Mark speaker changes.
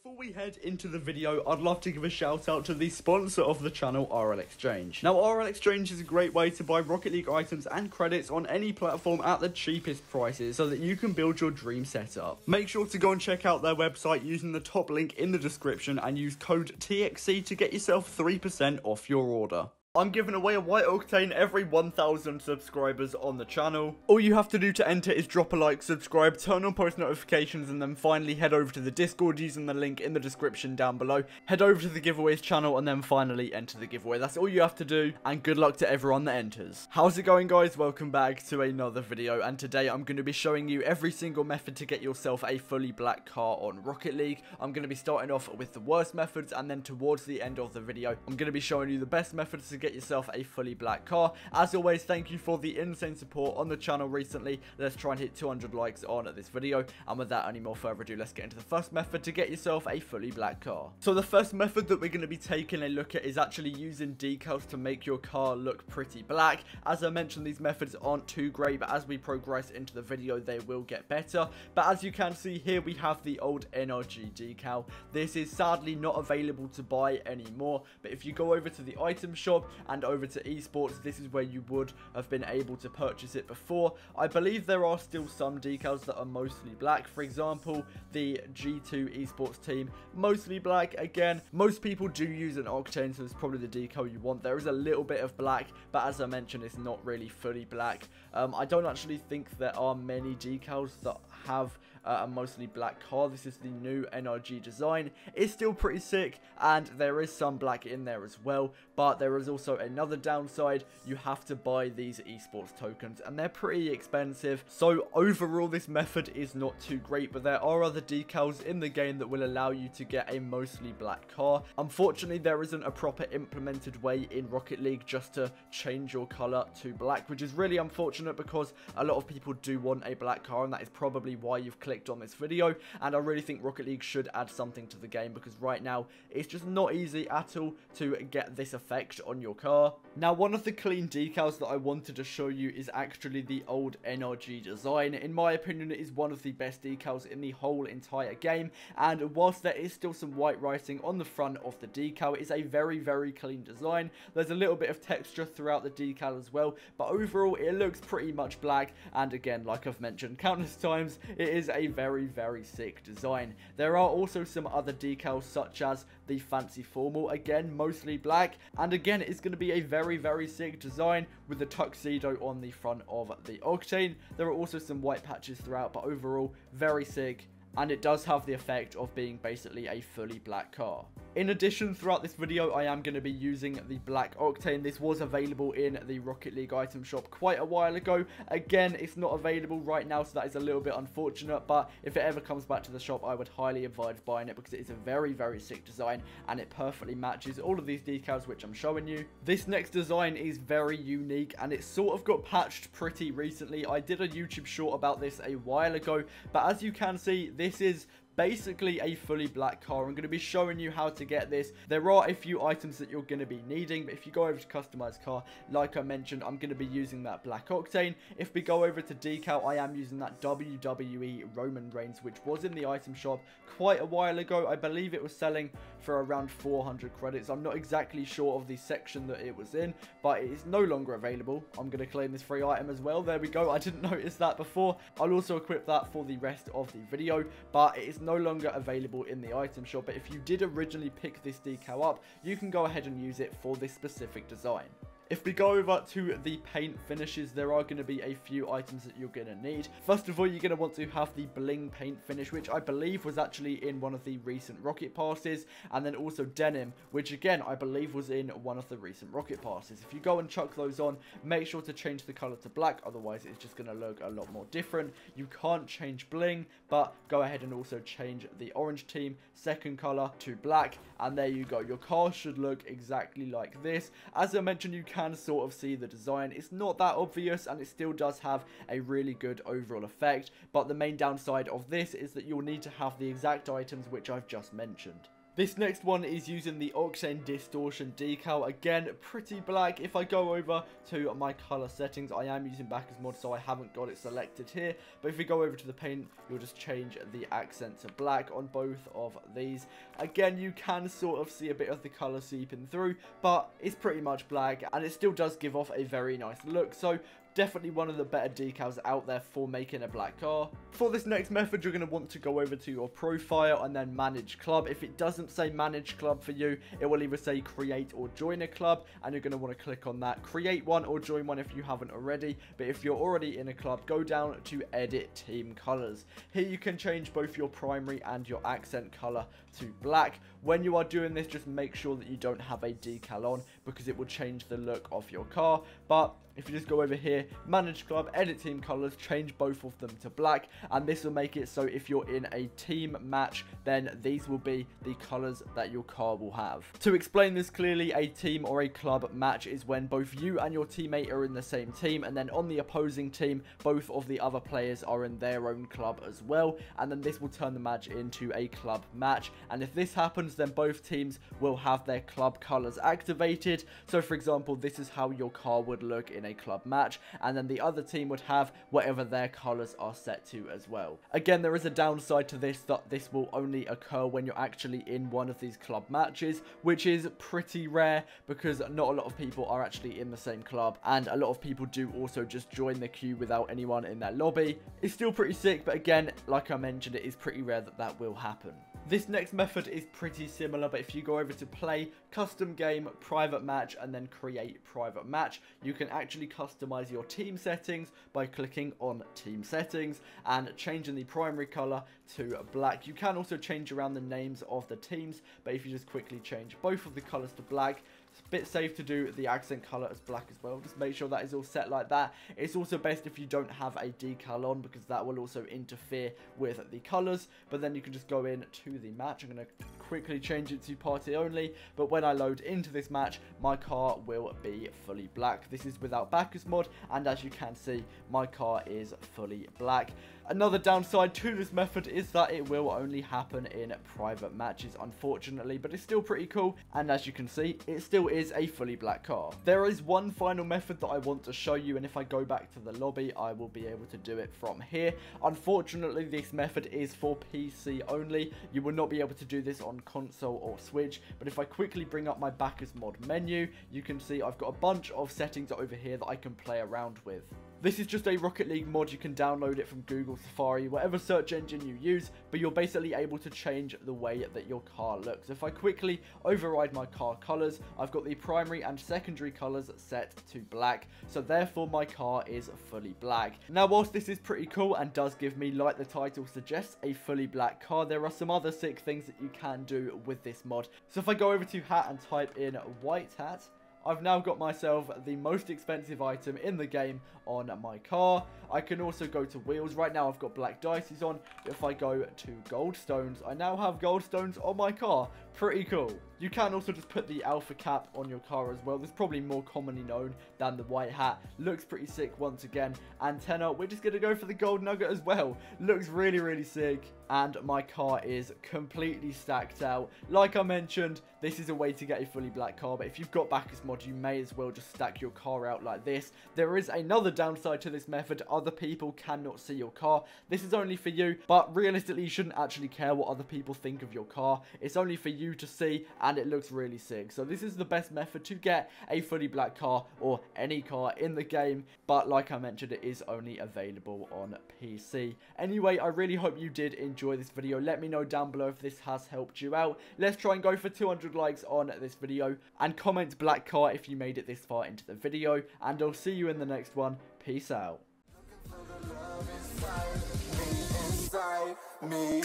Speaker 1: Before we head into the video, I'd love to give a shout out to the sponsor of the channel, RL Exchange. Now, RL Exchange is a great way to buy Rocket League items and credits on any platform at the cheapest prices so that you can build your dream setup. Make sure to go and check out their website using the top link in the description and use code TXC to get yourself 3% off your order. I'm giving away a White Octane every 1,000 subscribers on the channel. All you have to do to enter is drop a like, subscribe, turn on post notifications, and then finally head over to the Discord using the link in the description down below. Head over to the giveaways channel and then finally enter the giveaway. That's all you have to do, and good luck to everyone that enters. How's it going, guys? Welcome back to another video, and today I'm going to be showing you every single method to get yourself a fully black car on Rocket League. I'm going to be starting off with the worst methods, and then towards the end of the video, I'm going to be showing you the best methods to get yourself a fully black car. As always, thank you for the insane support on the channel recently. Let's try and hit 200 likes on this video, and without any more further ado, let's get into the first method to get yourself a fully black car. So the first method that we're going to be taking a look at is actually using decals to make your car look pretty black. As I mentioned, these methods aren't too great, but as we progress into the video, they will get better. But as you can see here, we have the old NRG decal. This is sadly not available to buy anymore, but if you go over to the item shop and over to esports, this is where you would have been able to purchase it before. I believe there are still some decals that are mostly black. For example, the G2 esports team, mostly black. Again, most people do use an Octane, so it's probably the decal you want. There is a little bit of black, but as I mentioned, it's not really fully black. I don't actually think there are many decals that have a mostly black car. This is the new NRG design. It's still pretty sick, and there is some black in there as well, but there is also another downside. You have to buy these esports tokens, and they're pretty expensive. So overall, this method is not too great, but there are other decals in the game that will allow you to get a mostly black car. Unfortunately, there isn't a proper implemented way in Rocket League just to change your color to black, which is really unfortunate because a lot of people do want a black car, and that is probably why you've clicked on this video. And I really think Rocket League should add something to the game, because right now it's just not easy at all to get this effect on your car. Now, one of the clean decals that I wanted to show you is actually the old NRG design. In my opinion, it is one of the best decals in the whole entire game, and whilst there is still some white writing on the front of the decal, it is a very, very clean design. There's a little bit of texture throughout the decal as well, but overall it looks pretty much black, and again, like I've mentioned countless times, it is a very, very sick design. There are also some other decals such as the fancy formal, again mostly black, and again it's going to be a very, very sick design with the tuxedo on the front of the Octane. There are also some white patches throughout, but overall very sick, and it does have the effect of being basically a fully black car. In addition, throughout this video, I am going to be using the Black Octane. This was available in the Rocket League item shop quite a while ago. Again, it's not available right now, so that is a little bit unfortunate, but if it ever comes back to the shop, I would highly advise buying it because it is a very, very sick design, and it perfectly matches all of these decals which I'm showing you. This next design is very unique, and it sort of got patched pretty recently. I did a YouTube short about this a while ago, but as you can see, this is basically a fully black car. I'm going to be showing you how to get this. There are a few items that you're going to be needing, but if you go over to customize car, like I mentioned, I'm going to be using that Black Octane. If we go over to decal, I am using that WWE Roman Reigns, which was in the item shop quite a while ago. I believe it was selling for around 400 credits. I'm not exactly sure of the section that it was in, but it is no longer available. I'm going to claim this free item as well. There we go. I didn't notice that before. I'll also equip that for the rest of the video, but it is no longer available in the item shop. But if you did originally pick this decal up, you can go ahead and use it for this specific design. If we go over to the paint finishes, there are going to be a few items that you're going to need. First of all, you're going to want to have the bling paint finish, which I believe was actually in one of the recent rocket passes, and then also denim, which again I believe was in one of the recent rocket passes. If you go and chuck those on, make sure to change the color to black, otherwise it's just going to look a lot more different. You can't change bling, but go ahead and also change the orange team second color to black, and there you go. Your car should look exactly like this. As I mentioned, you can sort of see the design. It's not that obvious, and it still does have a really good overall effect, but the main downside of this is that you'll need to have the exact items which I've just mentioned. This next one is using the Octane Distortion decal. Again, pretty black. If I go over to my color settings, I am using Bacchus mod, so I haven't got it selected here. But if we go over to the paint, you'll just change the accent to black on both of these. Again, you can sort of see a bit of the color seeping through, but it's pretty much black, and it still does give off a very nice look. So definitely one of the better decals out there for making a black car. For this next method, you're going to want to go over to your profile and then manage club. If it doesn't say manage club for you, it will either say create or join a club, and you're going to want to click on that. Create one or join one if you haven't already, but if you're already in a club, go down to edit team colors. Here you can change both your primary and your accent color to black. When you are doing this, just make sure that you don't have a decal on, because it will change the look of your car. But if you just go over here, manage club, edit team colors, change both of them to black, and this will make it so if you're in a team match, then these will be the colors that your car will have. To explain this clearly, a team or a club match is when both you and your teammate are in the same team, and then on the opposing team, both of the other players are in their own club as well, and then this will turn the match into a club match. And if this happens, then both teams will have their club colors activated. So for example, this is how your car would look in a club match, and then the other team would have whatever their colors are set to as well. Again, there is a downside to this, that this will only occur when you're actually in one of these club matches, which is pretty rare because not a lot of people are actually in the same club, and a lot of people do also just join the queue without anyone in their lobby. It's still pretty sick, but again, like I mentioned, it is pretty rare that that will happen. This next method is pretty similar, but if you go over to play, custom game, private match, and then create private match, you can actually customize your team settings by clicking on team settings and changing the primary color to black. You can also change around the names of the teams, but if you just quickly change both of the colors to black, it's a bit safe to do the accent color as black as well. Just make sure that is all set like that. It's also best if you don't have a decal on, because that will also interfere with the colors. But then you can just go in to the match. I'm going to quickly change it to party only, but when I load into this match, my car will be fully black. This is without Bacchus mod, and as you can see, my car is fully black. Another downside to this method is that it will only happen in private matches, unfortunately, but it's still pretty cool, and as you can see, it still is a fully black car. There is one final method that I want to show you, and if I go back to the lobby, I will be able to do it from here. Unfortunately, this method is for PC only. You will not be able to do this on console or Switch, but if I quickly bring up my Bacchus mod menu, you can see I've got a bunch of settings over here that I can play around with. This is just a Rocket League mod. You can download it from Google, Safari, whatever search engine you use, but you're basically able to change the way that your car looks. If I quickly override my car colors, I've got the primary and secondary colors set to black, so therefore my car is fully black. Now, whilst this is pretty cool and does give me, like the title suggests, a fully black car, there are some other sick things that you can do with this mod. So if I go over to hat and type in white hat, I've now got myself the most expensive item in the game on my car. I can also go to wheels. Right now I've got black dices on. If I go to gold stones, I now have gold stones on my car. Pretty cool. You can also just put the alpha cap on your car as well. This is probably more commonly known than the white hat. Looks pretty sick once again. Antenna, we're just going to go for the gold nugget as well. Looks really, really sick. And my car is completely stacked out. Like I mentioned, this is a way to get a fully black car, but if you've got Bacchus mod, you may as well just stack your car out like this. There is another downside to this method. Other people cannot see your car. This is only for you, but realistically, you shouldn't actually care what other people think of your car. It's only for you to see, and it looks really sick. So this is the best method to get a fully black car or any car in the game, but like I mentioned, it is only available on PC. Anyway, I really hope you did enjoy this video. Let me know down below if this has helped you out. Let's try and go for 200 likes on this video, and comment black car if you made it this far into the video, and I'll see you in the next one. Peace out.
Speaker 2: Me.